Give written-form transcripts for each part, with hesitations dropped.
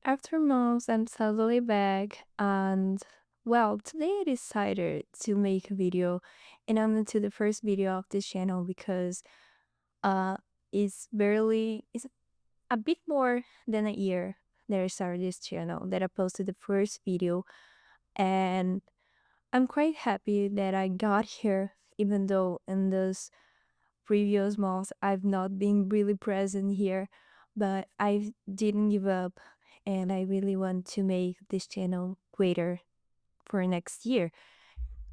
After months, I'm suddenly back, and well, today I decided to make a video, and I'm into the first video of this channel because uh, it's a bit more than a year that I started this channel, that I posted the first video, and I'm quite happy that I got here, even though in those previous months I've not been really present here, but I didn't give up and I really want to make this channel greater for next year.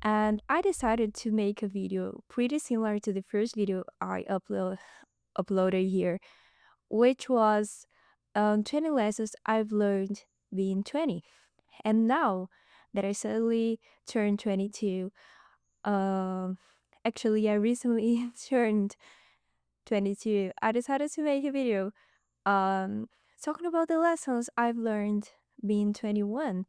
And I decided to make a video pretty similar to the first video I uploaded here, which was 20 lessons I've learned being 20. And now that I suddenly turned 22, um, actually, I recently turned 22, I decided to make a video um talking about the lessons I've learned being 21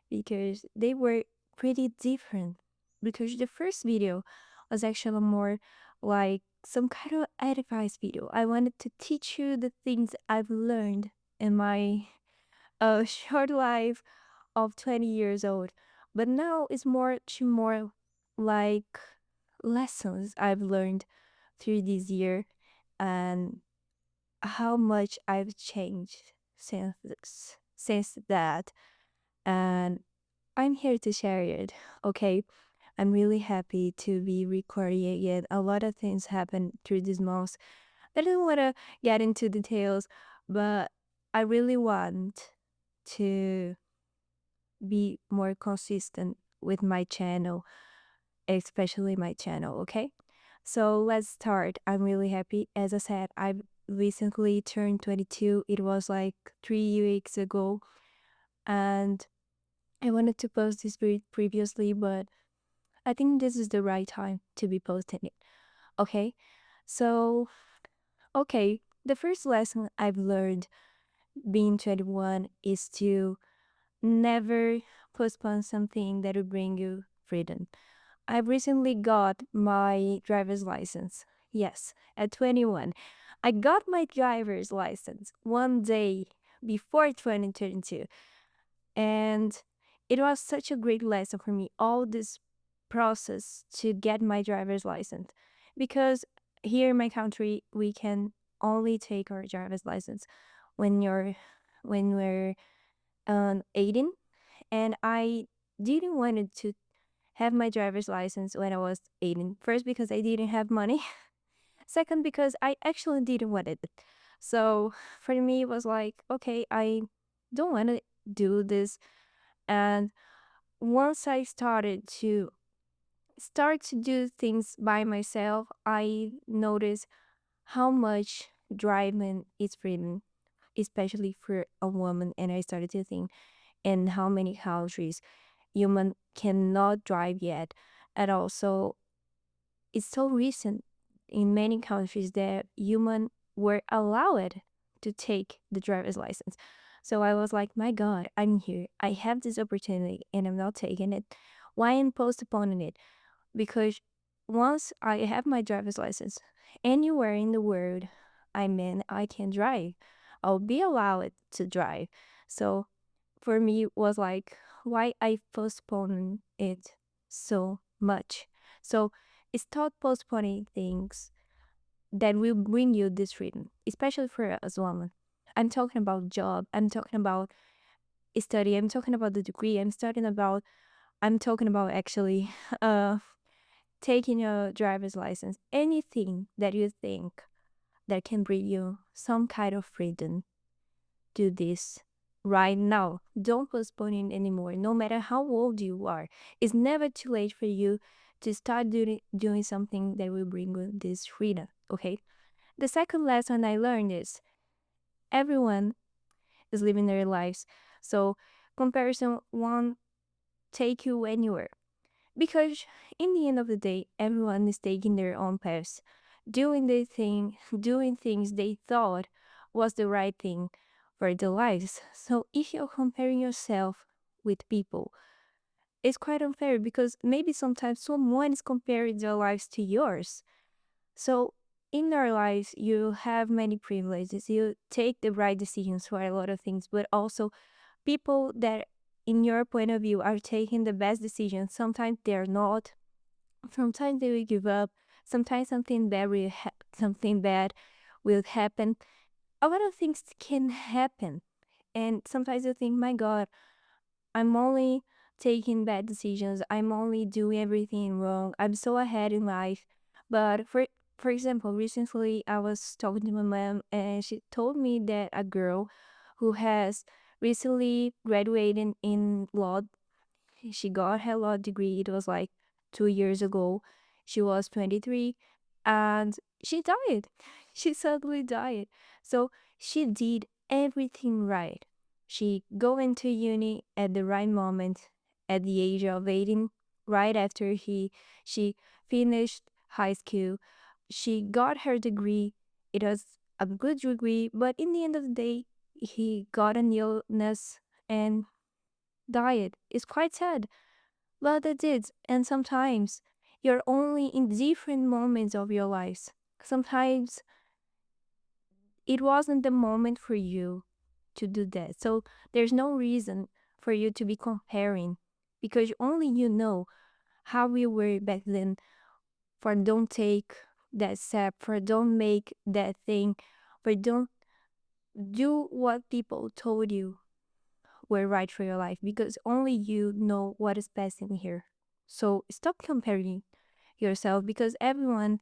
because they were pretty different. Because the first video was actually more like some kind of advice video. I wanted to teach you the things I've learned in my short life of 20 years old. But now it's more like lessons I've learned through this year and how much I've changed since that. And I'm here to share it. Okay, I'm really happy to be recording again. A lot of things happened through these months. I don't want to get into details, but I really want to be more consistent with my channel, especially my channel. Okay, so let's start. I'm really happy. As I said, I've recently turned 22. It was like 3 weeks ago, and I wanted to post this previously, but I think this is the right time to be posting it. Okay, so the first lesson I've learned being 21 is to never postpone something that will bring you freedom. I've recently got my driver's license. Yes, at 21. I got my driver's license one day before 2022. And it was such a great lesson for me, all this process to get my driver's license. Because here in my country, we can only take our driver's license when we're 18. And I didn't want to have my driver's license when I was 18. First, because I didn't have money. Second, because I actually didn't want it. So for me, it was like, okay, I don't want to do this. And once I start to do things by myself, I noticed how much driving is freedom, especially for a woman. And I started to think in how many countries human cannot drive yet. And also it's so recent in many countries that human were allowed to take the driver's license. So I was like, my God, I'm here. I have this opportunity and I'm not taking it. Why am postponing it? Because once I have my driver's license, anywhere in the world I'm in, I can drive. I'll be allowed to drive. So for me, it was like, why I postpone it so much? So start postponing things that will bring you this freedom, especially for us women. I'm talking about job. I'm talking about study. I'm talking about the degree. I'm talking about actually uh taking a driver's license. Anything that you think that can bring you some kind of freedom, do this right now. Don't postpone it anymore, no matter how old you are. It's never too late for you to start doing something that will bring you this freedom, okay? The second lesson I learned is everyone is living their lives. So comparison won't take you anywhere. Because in the end of the day, everyone is taking their own paths, doing their thing, doing things they thought was the right thing for their lives. So if you're comparing yourself with people, it's quite unfair because maybe sometimes someone is comparing their lives to yours. So in our lives, you have many privileges. You take the right decisions for a lot of things, but also people that, in your point of view, are taking the best decisions. Sometimes they're not. Sometimes they will give up. Sometimes something bad will happen. A lot of things can happen, and sometimes you think, "My God, I'm only taking bad decisions. I'm only doing everything wrong. I'm so ahead in life." But for example, recently I was talking to my mom and she told me that a girl who has recently graduated in law, she got her law degree. It was like 2 years ago. She was 23 and she died. She suddenly died. So she did everything right. She go into uni at the right moment at the age of 18, right after she finished high school. She got her degree. It was a good degree, but in the end of the day, he got an illness and died. It's quite sad, but that's it. And sometimes you're only in different moments of your lives. Sometimes it wasn't the moment for you to do that. So there's no reason for you to be comparing because only you know how we were back then. For don't take that step, for don't make that thing, for don't do what people told you were right for your life because only you know what is best in here. So stop comparing yourself because everyone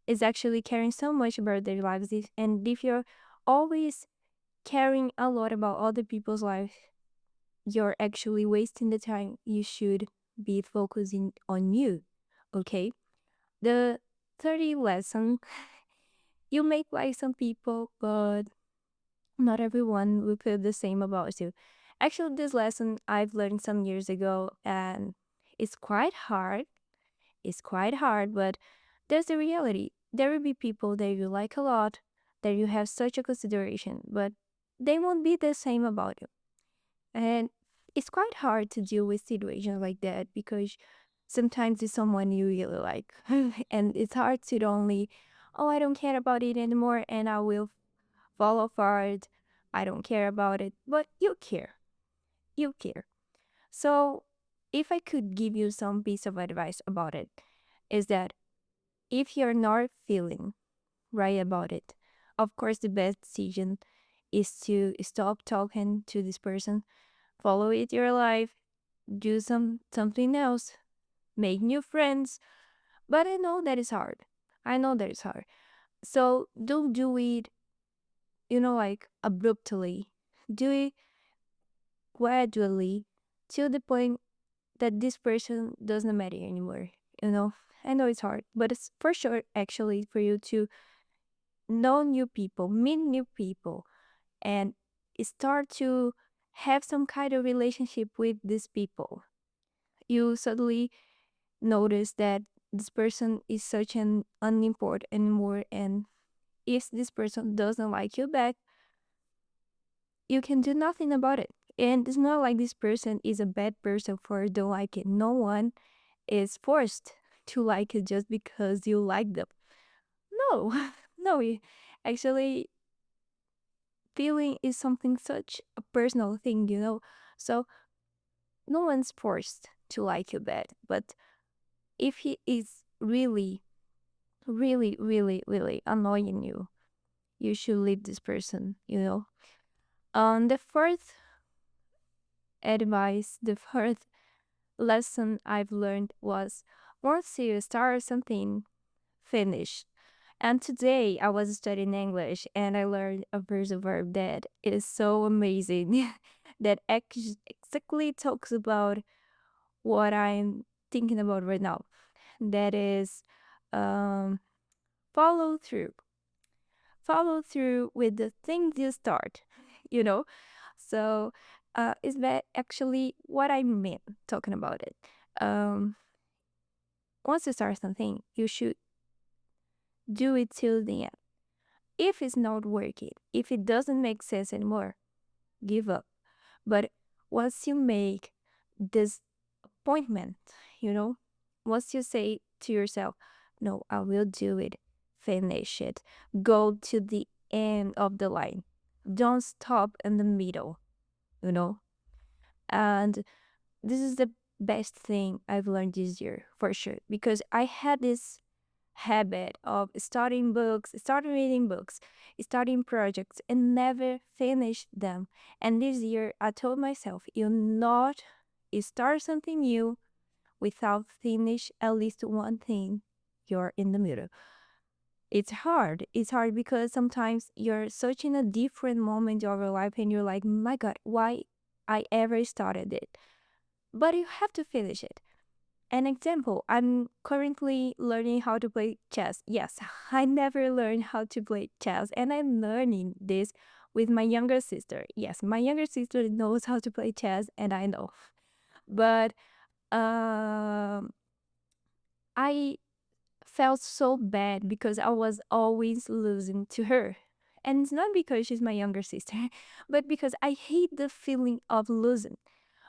is actually caring so much about their lives. And if you're always caring a lot about other people's lives, you're actually wasting the time. You should be focusing on you. Okay? The 30 lesson, you may like some people, but not everyone will feel the same about you. Actually, this lesson I've learned some years ago, and it's quite hard. It's quite hard, but there's the reality. There will be people that you like a lot, that you have such a consideration, but they won't be the same about you. And it's quite hard to deal with situations like that because sometimes it's someone you really like. And it's hard to only, oh, I don't care about it anymore and I will fall apart. I don't care about it. But you care. You care. So if I could give you some piece of advice about it, is that if you're not feeling right about it, of course, the best decision is to stop talking to this person, follow it your life, do something else, make new friends. But I know that is hard. I know that is hard. So don't do it, like abruptly. Do it gradually to the point that this person doesn't matter anymore. You know, I know it's hard, but it's for sure actually for you to know new people, meet new people, and start to have some kind of relationship with these people. You suddenly notice that this person is such an unimportant anymore, and if this person doesn't like you back, you can do nothing about it. And it's not like this person is a bad person for don't like it. No one is forced to like it just because you like them. No, no. Actually, feeling is something such a personal thing. So no one's forced to like you bad. But if he is really, really, really, really annoying you, you should leave this person. The fourth advice, the fourth lesson I've learned was once you start something, finish. And today I was studying English and I learned a phrasal verb that is so amazing that exactly talks about what I'm thinking about right now. That is um, follow through. Follow through with the things you start, you know? So, is that actually what I mean talking about it? Um, Once you start something, you should do it till the end. If it's not working, if it doesn't make sense anymore, give up. But once you make this appointment, you know, once you say to yourself, no, I will do it, finish it. Go to the end of the line. Don't stop in the middle, you know? And this is the best thing I've learned this year for sure, because I had this habit of starting reading books, starting projects, and never finish them. And this year, I told myself, you start something new without finish at least one thing. You're in the middle. It's hard. It's hard because sometimes you're such in a different moment of your life, and you're like, my God, why I ever started it? But you have to finish it. An example, I'm currently learning how to play chess. Yes, I never learned how to play chess, and I'm learning this with my younger sister. Yes, my younger sister knows how to play chess, and I know. But um, I felt so bad because I was always losing to her. And it's not because she's my younger sister, but because I hate the feeling of losing.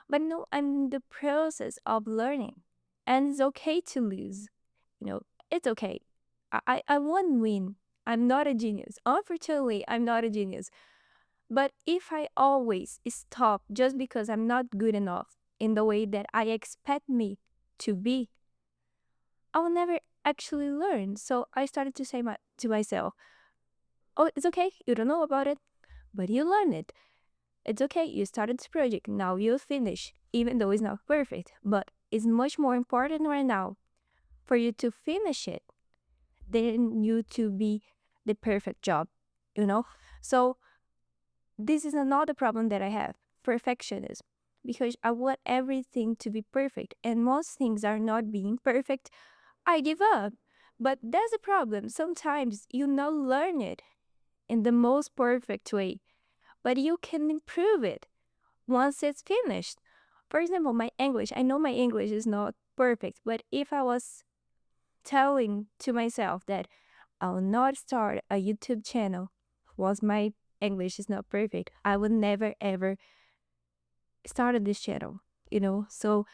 But no, I'm in the process of learning. And it's okay to lose. You know, it's okay. I won't win. I'm not a genius. Unfortunately, I'm not a genius. But if I always stop just because I'm not good enough in the way that I expect me to be, I will never actually learn. So I started to say to myself, oh, it's okay. You don't know about it, but you learn it. It's okay. You started this project. Now you'll finish, even though it's not perfect. But it's much more important right now for you to finish it than you to be the perfect job, you know? So this is another problem that I have, perfectionism. Because I want everything to be perfect, and most things are not being perfect, I give up. But that's a problem. Sometimes you not learn it in the most perfect way, but you can improve it once it's finished. For example, my English, I know my English is not perfect, but if I was telling to myself that I'll not start a YouTube channel once my English is not perfect, I would never ever start this channel, you know? So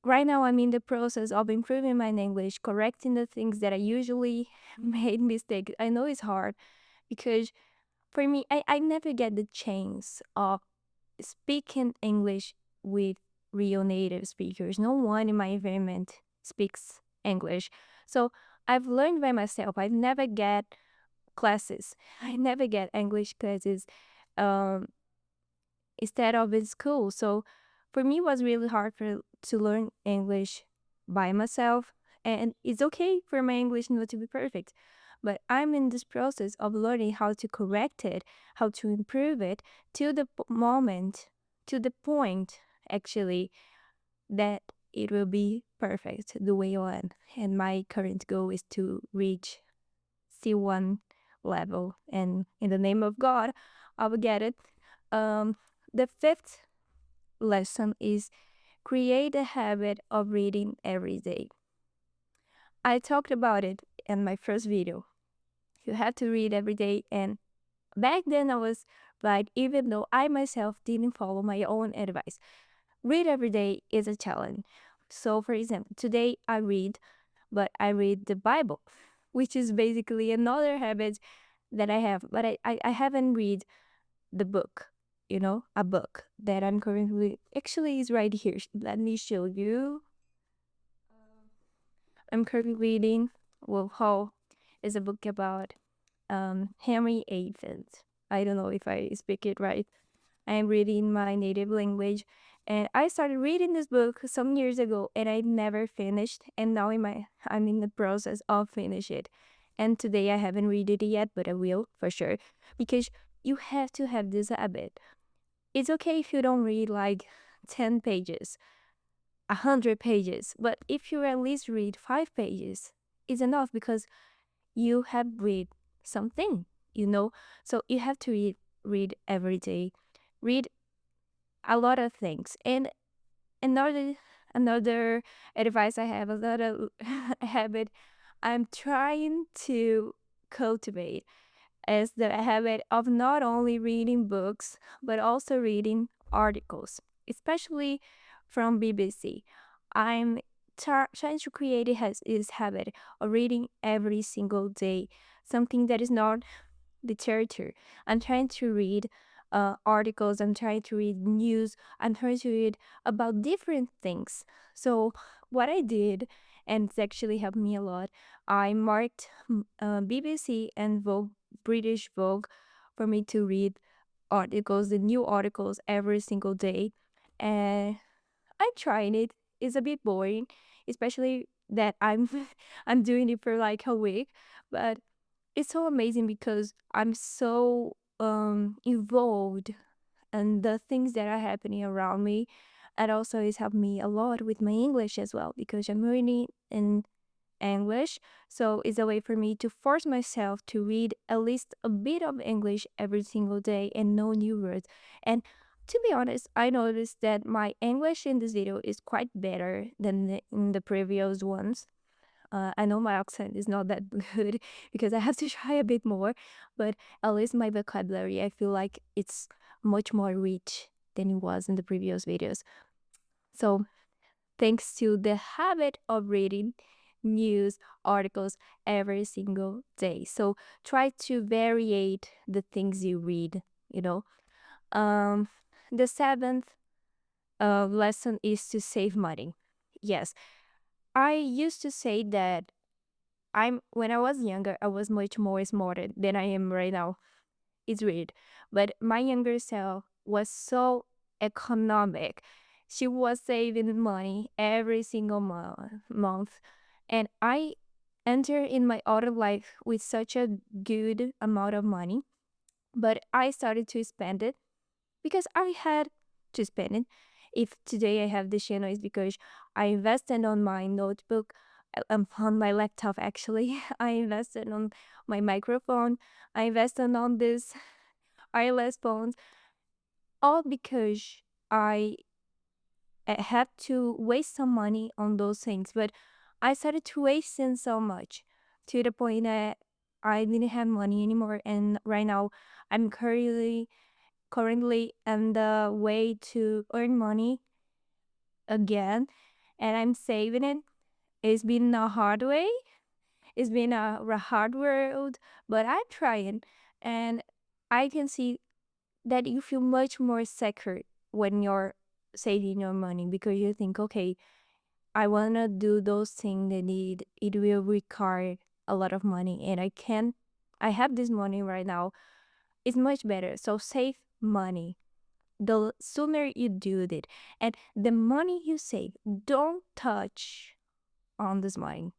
right now I'm in the process of improving my English, correcting the things that I usually made mistakes. I know it's hard because for me, I never get the chance of speaking English with real native speakers. No one in my environment speaks English. So I've learned by myself. I've never get classes. I never get English classes um, instead of in school. So for me, it was really hard to learn English by myself. And it's okay for my English not to be perfect. But I'm in this process of learning how to correct it, how to improve it to the moment, to the point, actually, that it will be perfect the way I want. And my current goal is to reach C1 level. And in the name of God, I will get it. The fifth lesson is create a habit of reading every day. I talked about it in my first video. You have to read every day, and back then I was like, even though I myself didn't follow my own advice, read every day is a challenge. So, for example, today I read, but I read the Bible, which is basically another habit that I have, but I haven't read the book, you know, a book that I'm currently actually is right here. Let me show you. I'm currently reading Wolf Hall is a book about Henry VIII. I don't know if I speak it right. I'm reading my native language, and I started reading this book some years ago, and I never finished. And now I'm in the process of finish it. And today I haven't read it yet, but I will for sure, because you have to have this habit. It's okay if you don't read like 10 pages, 100 pages, but if you at least read 5 pages, it's enough because you have read something, you know. So you have to read every day, read a lot of things. And another advice I have, another habit I'm trying to cultivate is the habit of not only reading books but also reading articles, especially from BBC. I'm trying to create this habit of reading every single day, something that is not literature. I'm trying to read articles, I'm trying to read news, I'm trying to read about different things. So, what I did, and it's actually helped me a lot, I marked BBC and Vogue, British Vogue, for me to read articles, the new articles every single day. And I tried it. It's a bit boring, especially that I'm I'm doing it for like a week, but it's so amazing because I'm so involved in the things that are happening around me. And also it's helped me a lot with my English as well because I'm learning in English. So it's a way for me to force myself to read at least a bit of English every single day and know new words. And to be honest, I noticed that my English in this video is quite better than in the previous ones. I know my accent is not that good because I have to try a bit more, but at least my vocabulary, I feel like it's much more rich than it was in the previous videos. So, thanks to the habit of reading news articles every single day. So, try to variate the things you read, you know. Um, the seventh lesson is to save money. Yes, I used to say that when I was younger, I was much more smarter than I am right now. It's weird. But my younger self was so economic. She was saving money every single month. And I entered in my adult life with such a good amount of money. But I started to spend it because I had to spend it. If today I have this channel, is because I invested on my notebook, on my laptop actually. I invested on my microphone. I invested on this wireless phones, all because I had to waste some money on those things. But I started to wasting so much to the point that I didn't have money anymore. And right now, I'm currently on the way to earn money again, and I'm saving it. It's been a hard way. It's been a hard road, but I'm trying, and I can see that you feel much more secure when you're saving your money because you think, okay, I wanna do those things that it will require a lot of money, and I can. I have this money right now. It's much better. So save money. The sooner you do it, and the money you save, don't touch on this money.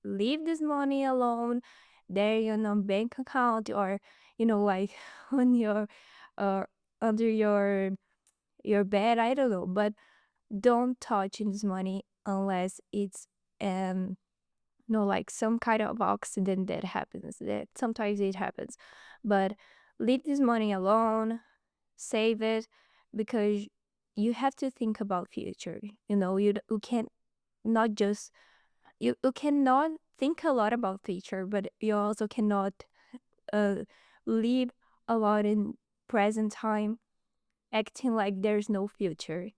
Leave this money alone there in a bank account, or like on your uh under your bed, I don't know. But don't touch this money unless it's like some kind of accident that happens. That sometimes it happens. But leave this money alone, save it, because you have to think about future. You can't not just you cannot think a lot about future, but you also cannot uh live a lot in present time, acting like there's no future.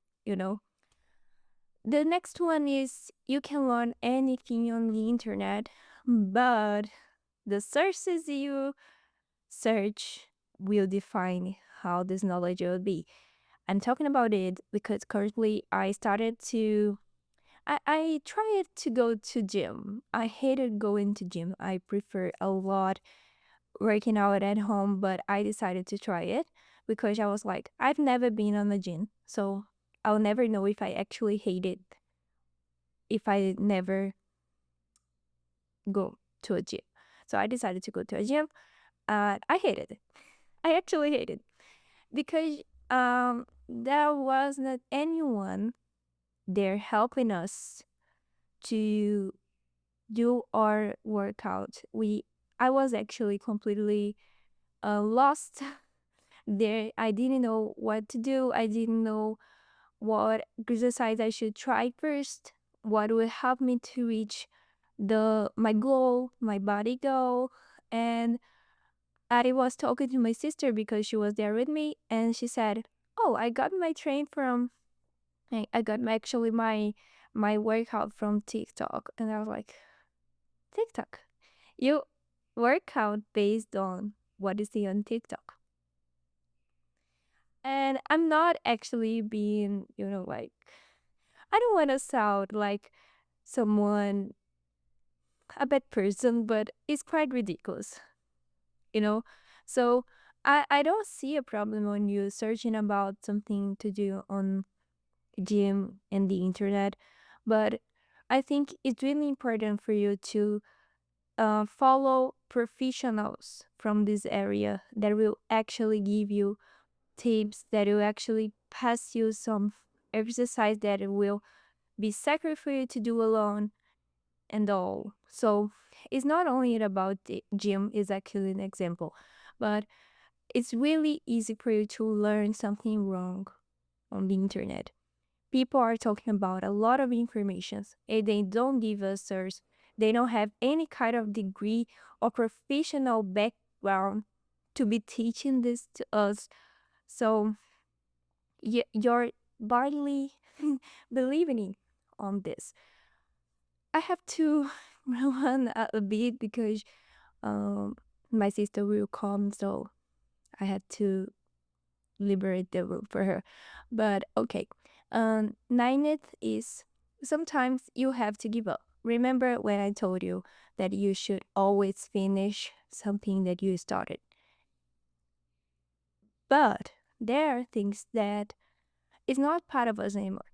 The next one is you can learn anything on the internet, but the sources you search will define how this knowledge will be. I'm talking about it because currently I tried to go to gym. I hated going to gym. I prefer a lot working out at home, but I decided to try it because I was like, I've never been on the gym, so I'll never know if I actually hate it if I never go to a gym. So I decided to go to a gym. I hated it. I actually hated it because there was not anyone there helping us to do our workout. I was actually completely lost there. I didn't know what to do. I didn't know what exercise I should try first, what would help me to reach my goal, my body goal. And I was talking to my sister because she was there with me, and she said, "Oh, I got my train from. I got my my workout from TikTok. And I was like, TikTok, you work out based on what you see on TikTok. And I'm not actually being, like, I don't want to sound like someone, a bad person, but it's quite ridiculous, you know? So I don't see a problem on you searching about something to do on gym and the internet, but I think it's really important for you to follow professionals from this area that will actually give you tips, that will actually pass you some exercise that will be sacred for you to do alone and all. So it's not only about the gym is actually an example, but it's really easy for you to learn something wrong on the internet. People are talking about a lot of information and they don't give answers. They don't have any kind of degree or professional background to be teaching this to us. So you're barely believing on this. I have to run a bit because um, my sister will come, so I had to liberate the room for her. But okay. Ninth is sometimes you have to give up. Remember when I told you that you should always finish something that you started. But there are things that is not part of us anymore.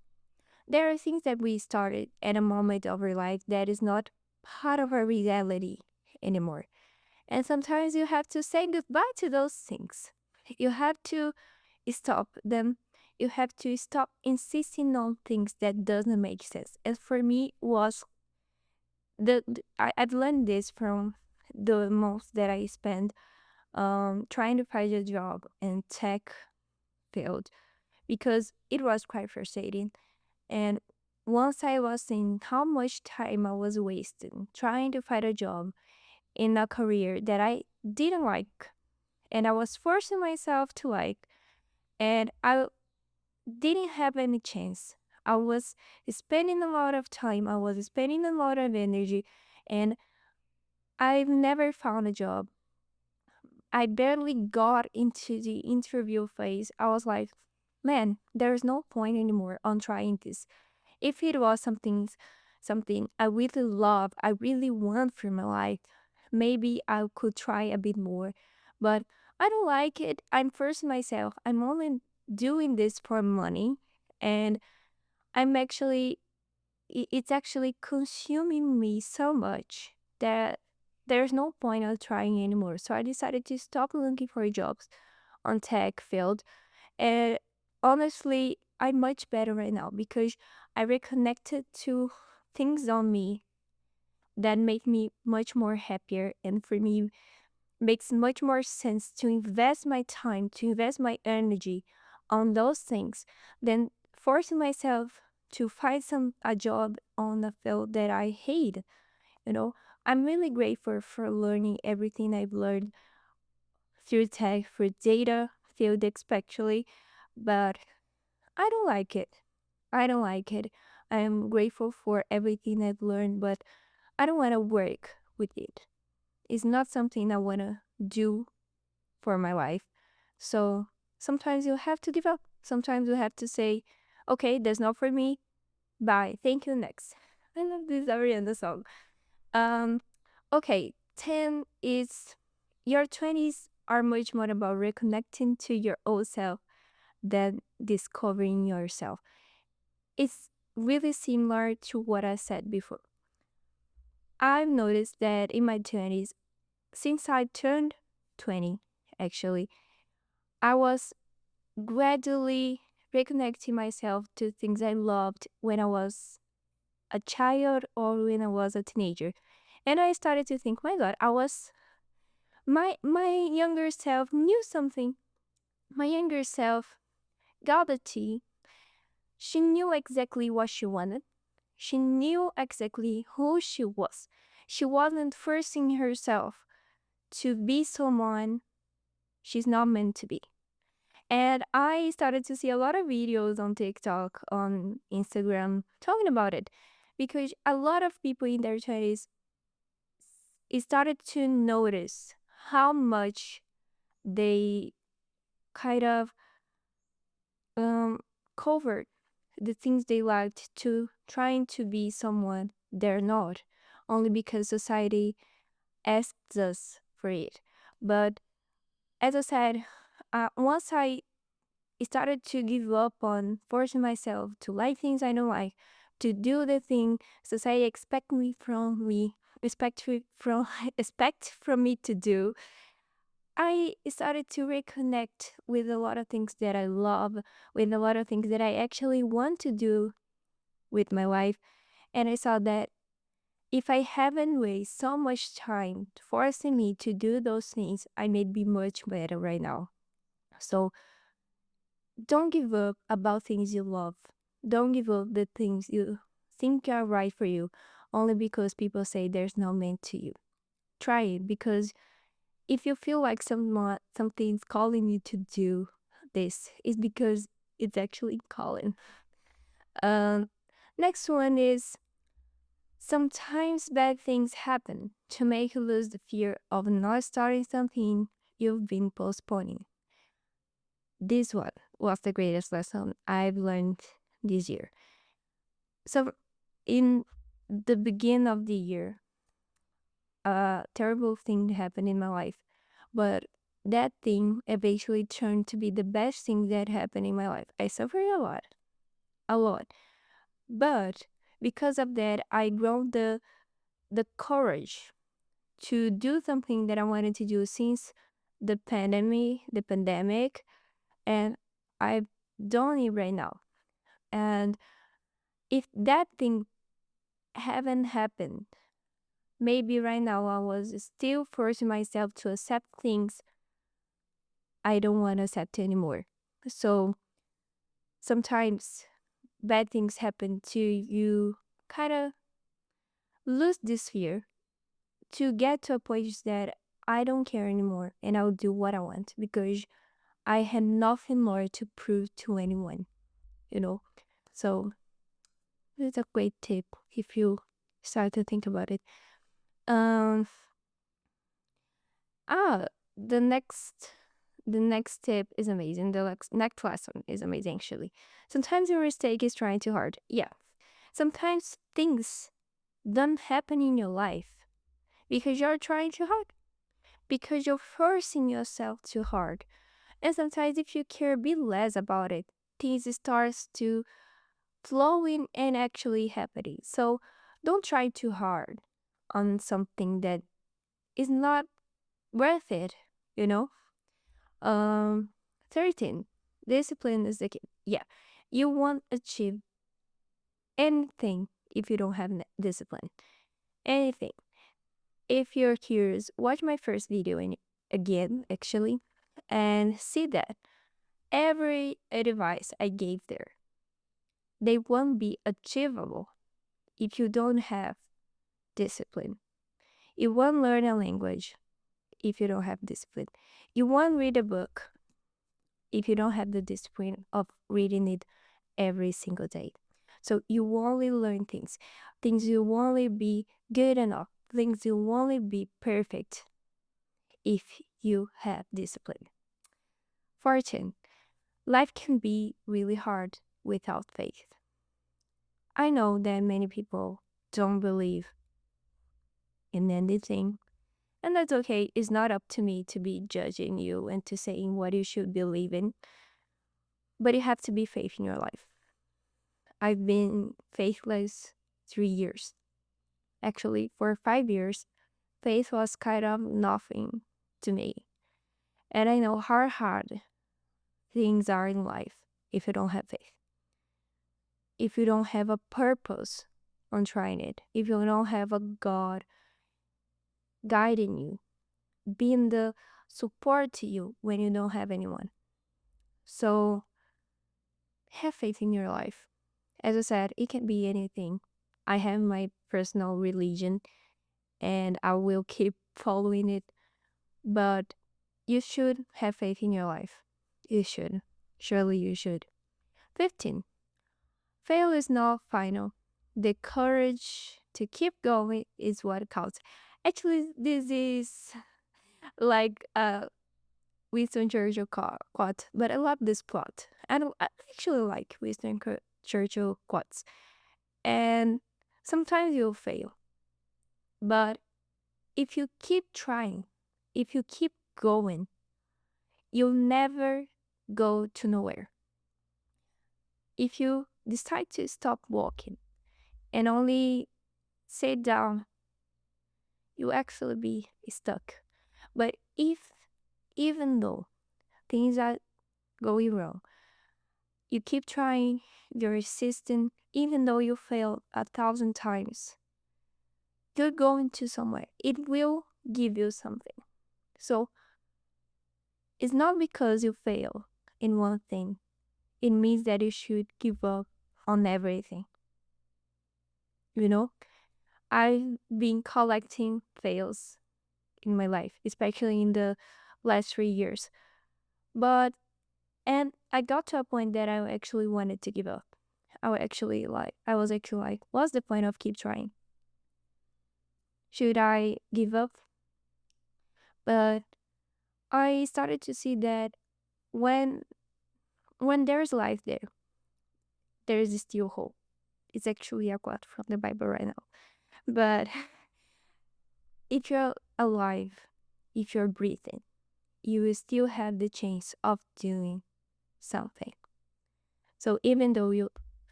There are things that we started at a moment of our life that is not part of our reality anymore. And sometimes you have to say goodbye to those things. You have to stop them. You have to stop insisting on things that doesn't make sense. And for me was I've learned this from the months that I spent trying to find a job in tech field because it was quite frustrating. And once I was seeing how much time I was wasting trying to find a job in a career that I didn't like and I was forcing myself to like, and I didn't have any chance. I was spending a lot of time, I was spending a lot of energy, and I've never found a job. I barely got into the interview phase. I was like, man, there's no point anymore on trying this. If it was something I really love, I really want for my life, maybe I could try a bit more. But I don't like it. I'm forcing myself. I'm only doing this for money, and I'm actually it's actually consuming me so much that there's no point of trying anymore. So I decided to stop looking for jobs on tech field. And honestly, I'm much better right now because I reconnected to things on me that make me much more happier, and for me makes much more sense to invest my time, to invest my energy on those things than forcing myself to find a job on a field that I hate. You know, I'm really grateful for learning everything I've learned through tech, through data field especially, but I don't like it. I don't like it. I'm grateful for everything I've learned, but I don't want to work with it. It's not something I want to do for my life. So sometimes you have to give up. Sometimes you have to say, okay, that's not for me. Bye. Thank you. Next. I love this Ariana song. Um, okay. 10 is your 20s are much more about reconnecting to your old self than discovering yourself. It's really similar to what I said before. I've noticed that in my 20s, since I turned 20, actually, I was gradually reconnecting myself to things I loved when I was a child or when I was a teenager. And I started to think, my God, I was my younger self knew something. My younger self got the tea. She knew exactly what she wanted. She knew exactly who she was. She wasn't forcing herself to be someone she's not meant to be. And I started to see a lot of videos on TikTok, on Instagram, talking about it because a lot of people in their 20s started to notice how much they kind of um, covered the things they liked to trying to be someone they're not, only because society asks us for it. But as I said, once I started to give up on forcing myself to like things I don't like, to do the thing society expect from me to do, I started to reconnect with a lot of things that I love, with a lot of things that I actually want to do with my life. And I saw that if I haven't wasted so much time forcing me to do those things, I may be much better right now. So don't give up about things you love. Don't give up the things you think are right for you only because people say there's no meant to you. Try it, because if you feel like something's calling you to do this, it's because it's actually calling. Um, Next one is, sometimes bad things happen to make you lose the fear of not starting something you've been postponing. This one was the greatest lesson I've learned this year. So, in the beginning of the year, a terrible thing happened in my life, but that thing eventually turned to be the best thing that happened in my life. I suffered a lot, but because of that, I grew the courage to do something that I wanted to do since the pandemic, and I've done it right now. And if that thing haven't happened, maybe right now I was still forcing myself to accept things I don't want to accept anymore. So sometimes bad things happen to you, kind of lose this fear to get to a point that I don't care anymore and I'll do what I want because I had nothing more to prove to anyone, you know? So it's a great tip if you start to think about it. Um, ah, the next the next tip is amazing. The next lesson is amazing actually. Sometimes your mistake is trying too hard. Yeah. Sometimes things don't happen in your life because you're trying too hard. Because you're forcing yourself too hard. And sometimes if you care a bit less about it, things starts to flowing and actually happening. So don't try too hard on something that is not worth it, you know? Um 13. Discipline is the key. Yeah. You won't achieve anything if you don't have discipline. Anything. If you're curious, watch my first video again, actually, and see that every advice I gave there, they won't be achievable if you don't have discipline. You won't learn a language if you don't have discipline. You won't read a book if you don't have the discipline of reading it every single day. So you only learn things you only be good enough, things you only be perfect if you have discipline. 14. Life can be really hard without faith. I know that many people don't believe in anything, and that's okay. It's not up to me to be judging you and to saying what you should believe in, but you have to be faith in your life. I've been faithless 3 years. Actually, for 5 years, faith was kind of nothing to me. And I know how hard things are in life if you don't have faith. If you don't have a purpose on trying it, if you don't have a God guiding you, being the support to you when you don't have anyone. So have faith in your life. As I said, it can be anything. I have my personal religion and I will keep following it, but you should have faith in your life. You should. Surely you should. 15. Fail is not final. The courage to keep going is what counts. Actually, this is like Winston Churchill quote, but I love this quote. And I actually like Winston Churchill quotes. And sometimes you'll fail, but if you keep trying, if you keep going, you'll never go to nowhere. If you decide to stop walking and only sit down, you'll actually be stuck. But if, even though things are going wrong, you keep trying, you're resistant, even though you fail 1,000 times, you're going to somewhere. It will give you something. So it's not because you fail in one thing, it means that you should give up on everything. You know, I've been collecting fails in my life, especially in the last 3 years. And I got to a point that I actually wanted to give up. I was actually like, what's the point of keep trying? Should I give up? But I started to see that when there's life there is still hope. It's actually a quote from the Bible right now. But if you're alive, if you're breathing, you will still have the chance of doing something. So even though you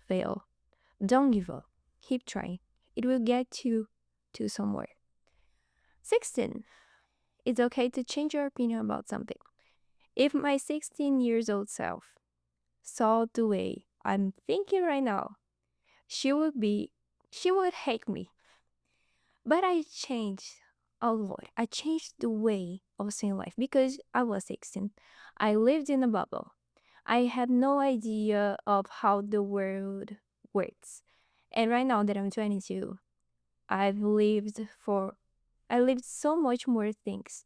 fail, don't give up. Keep trying. It will get you to somewhere. 16. It's okay to change your opinion about something. If my 16 years old self saw the way I'm thinking right now, she would hate me. But I changed a lot. I changed the way of seeing life because I was 16. I lived in a bubble. I had no idea of how the world works. And right now that I'm 22, I lived so much more things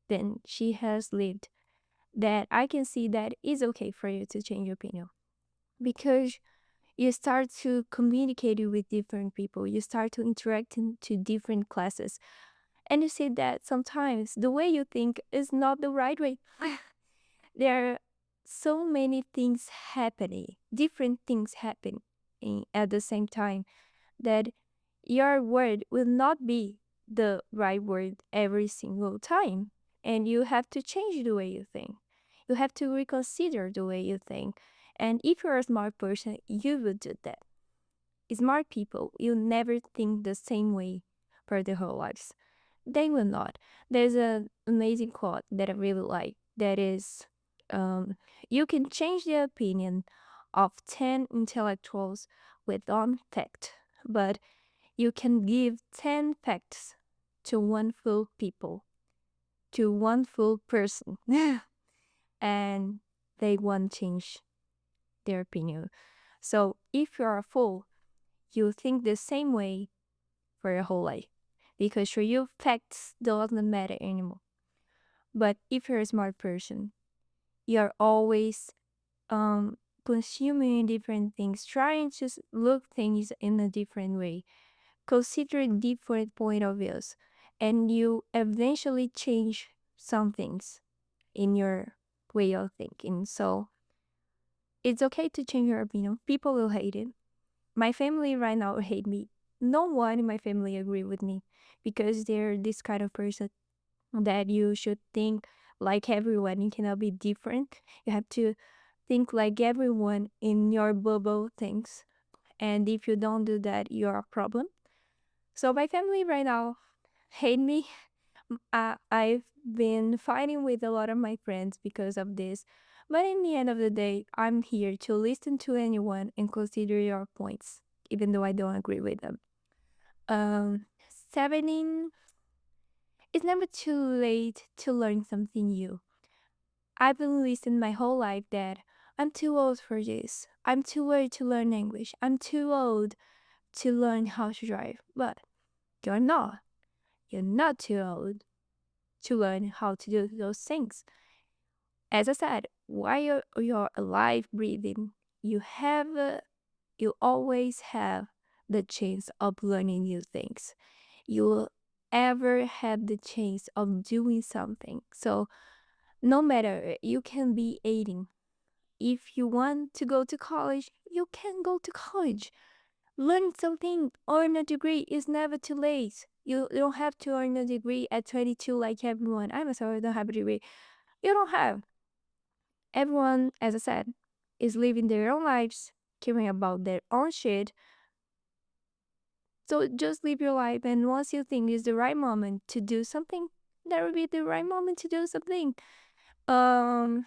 than she has lived, that I can see that it's okay for you to change your opinion. Because you start to communicate with different people, you start to interact into different classes, and you see that sometimes the way you think is not the right way. There are so many things happening, different things happening at the same time, that your word will not be the right word every single time. And you have to change the way you think. You have to reconsider the way you think. And if you're a smart person, you will do that. Smart people will never think the same way for their whole lives. They will not. There's an amazing quote that I really like that is, you can change the opinion of 10 intellectuals with one fact, but you can give 10 facts to one fool person, and they won't change their opinion. So if you're a fool, you think the same way for your whole life, because for you, facts doesn't matter anymore. But if you're a smart person, you're always consuming different things, trying to look things in a different way, consider different point of views, and you eventually change some things in your way of thinking. So it's okay to change your opinion. People will hate it. My family right now hate me. No one in my family agree with me because they're this kind of person that you should think like everyone. You cannot be different. You have to think like everyone in your bubble thinks. And if you don't do that, you're a problem. So my family right now hate me. I've been fighting with a lot of my friends because of this. But in the end of the day, I'm here to listen to anyone and consider your points, even though I don't agree with them. 17, it's never too late to learn something new. I've been listening my whole life that I'm too old for this. I'm too old to learn English. I'm too old to learn how to drive. But you're not. You're not too old to learn how to do those things. As I said, while you're alive, breathing, you have, you always have the chance of learning new things. You ever have the chance of doing something. So no matter, you can be 18. If you want to go to college, you can go to college. Learn something, earn a degree is never too late. You don't have to earn a degree at 22 like everyone. I'm sorry, I don't have a degree. You don't have. Everyone, as I said, is living their own lives, caring about their own shit. So just live your life, and once you think is the right moment to do something, that will be the right moment to do something. Um,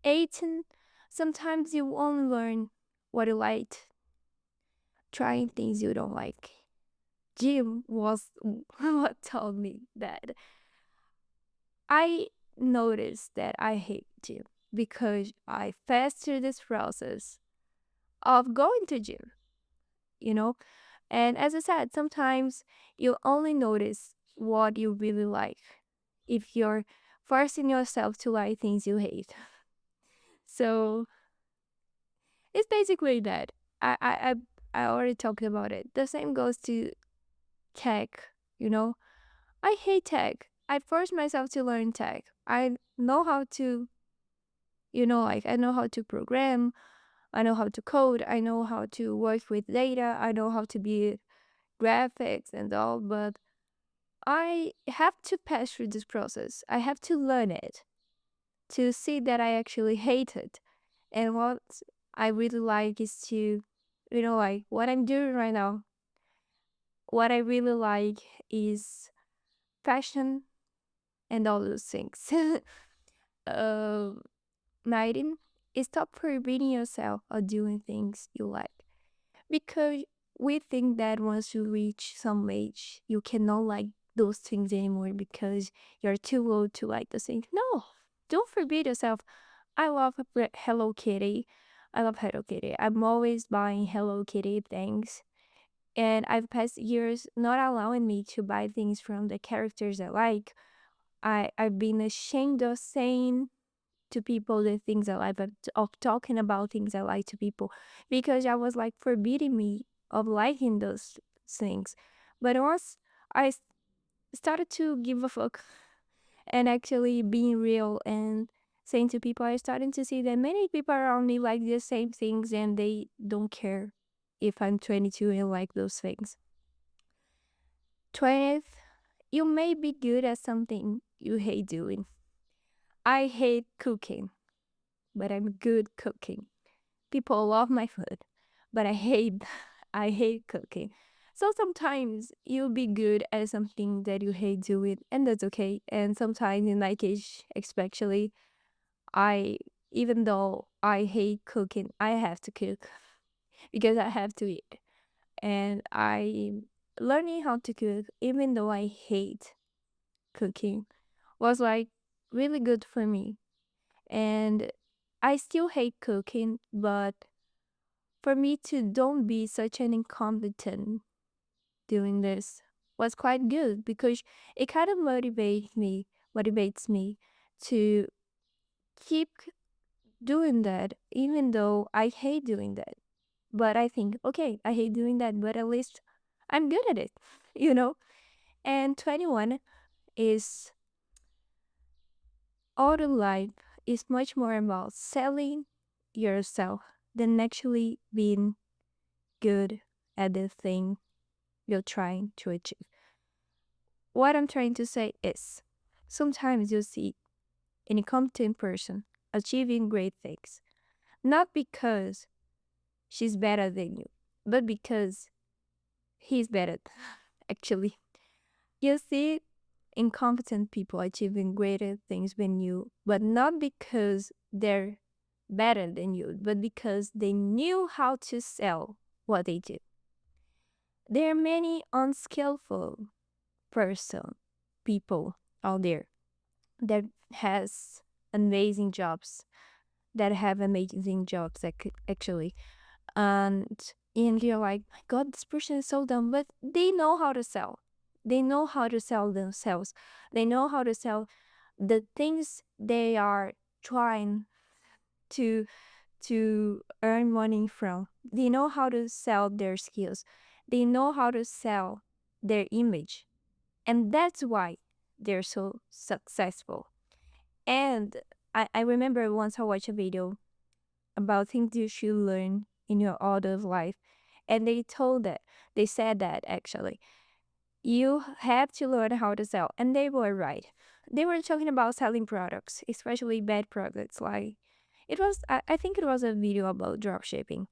18, sometimes you only learn what you like, trying things you don't like. Jim was what told me that. I noticed that I hate gym because I fast through this process of going to gym, you know? And as I said, sometimes you only notice what you really like if you're forcing yourself to like things you hate. So it's basically that. I already talked about it. The same goes to tech, you know? I hate tech. I forced myself to learn tech. I know how to, like I know how to program, I know how to code, I know how to work with data, I know how to be graphics and all, but I have to pass through this process. I have to learn it to see that I actually hate it. And what I really like is to, like what I'm doing right now. What I really like is fashion and all those things. uh, 19 is stop forbidding yourself of doing things you like. Because we think that once you reach some age, you cannot like those things anymore because you're too old to like the things. No, don't forbid yourself. I love Hello Kitty. I love Hello Kitty. I'm always buying Hello Kitty things. And I've passed years not allowing me to buy things from the characters I like. I've been ashamed of saying to people the things I like, of talking about things I like to people because I was like forbidding me of liking those things. But once I started to give a fuck and actually being real and saying to people, I started to see that many people around me like the same things and they don't care if I'm 22 and like those things. 20th, you may be good at something you hate doing. I hate cooking, but I'm good cooking. People love my food, but I hate I hate cooking. So sometimes you'll be good at something that you hate doing, and that's okay. And sometimes in my case, especially, I even though I hate cooking, I have to cook because I have to eat. And I learning how to cook, even though I hate cooking, was like really good for me. And I still hate cooking, but for me to don't be such an incompetent doing this was quite good because it kind of motivates me to keep doing that even though I hate doing that. But I think, okay, I hate doing that, but at least I'm good at it, you know? And 21 is auto life is much more about selling yourself than actually being good at the thing you're trying to achieve. What I'm trying to say is sometimes you see an incompetent person achieving great things, not because she's better than you, but because he's better. Actually, you see incompetent people achieving greater things than you, but not because they're better than you, but because they knew how to sell what they do. There are many unskillful people out there that has amazing jobs, that have amazing jobs actually, and you're like, my god, this person is so dumb, but they know how to sell. They know how to sell themselves. They know how to sell the things they are trying to earn money from. They know how to sell their skills. They know how to sell their image. And that's why they're so successful. And I remember once I watched a video about things you should learn in your adult life. And they said that actually, you have to learn how to sell. And they were right. They were talking about selling products, especially bad products. Like I think it was a video about dropshipping,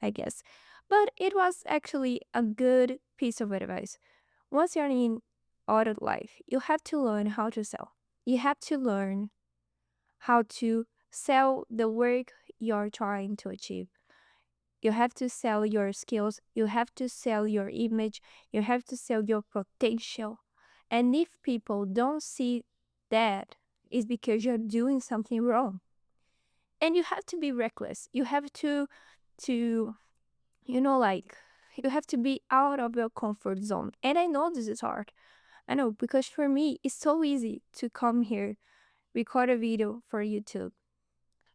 I guess. But it was actually a good piece of advice. Once you're in adult life, you have to learn how to sell. You have to learn how to sell the work you're trying to achieve. You have to sell your skills, you have to sell your image, you have to sell your potential. And if people don't see that, it's because you're doing something wrong. And you have to be reckless. You have to like you have to be out of your comfort zone. And I know this is hard. I know, because for me it's so easy to come here, record a video for YouTube,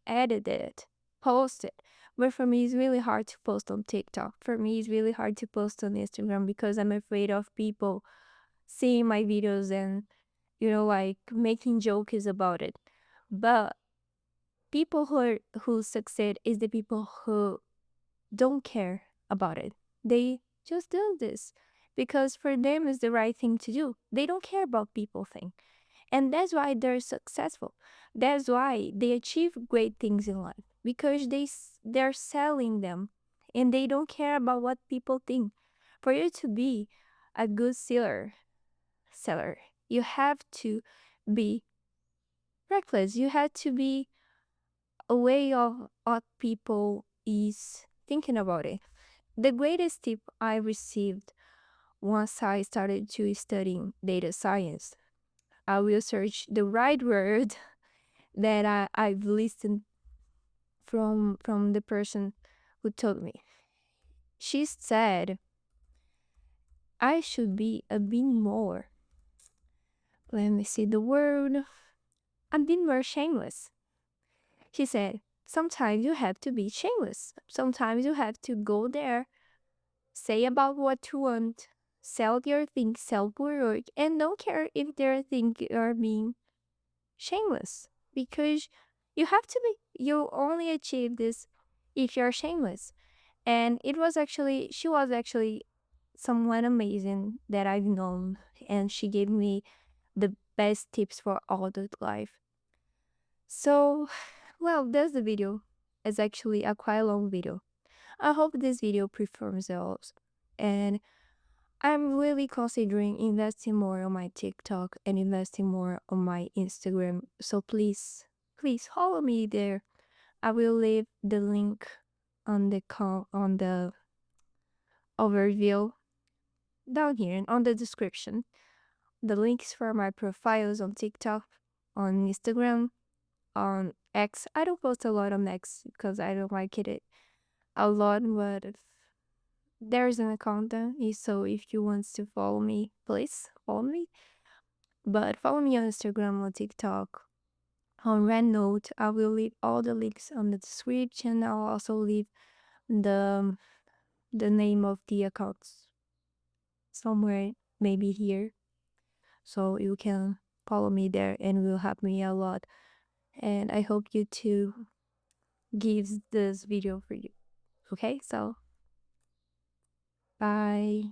edit it, post it. But for me, it's really hard to post on TikTok. For me, it's really hard to post on Instagram because I'm afraid of people seeing my videos and, like making jokes about it. But people who succeed is the people who don't care about it. They just do this because for them it's the right thing to do. They don't care about people think. And that's why they're successful. That's why they achieve great things in life because they're selling them and they don't care about what people think. For you to be a good seller, you have to be reckless. You have to be aware of what people is thinking about it. The greatest tip I received once I started to studying data science, I will search the right word that I've listened from the person who told me. She said I should be a bit more, let me see the word, a bit more shameless. She said, sometimes you have to be shameless. Sometimes you have to go there, say about what you want, sell your things, sell your work, and don't care if they think you're being shameless. Because you only achieve this if you're shameless. And she was actually someone amazing that I've known, and she gave me the best tips for adult life. So, well, that's the video. It's actually a quite long video. I hope this video performs well. And I'm really considering investing more on my TikTok and investing more on my Instagram. So please follow me there. I will leave the link on the overview down here and on the description. The links for my profiles on TikTok, on Instagram, on X. I don't post a lot on X because I don't like it a lot, but there's an account there. So if you want to follow me, please follow me. But follow me on Instagram, on TikTok, on RedNote. I will leave all the links on the description. I'll also leave the name of the accounts somewhere, maybe here, so you can follow me there and will help me a lot. And I hope you too gives this video for you. Okay, so bye.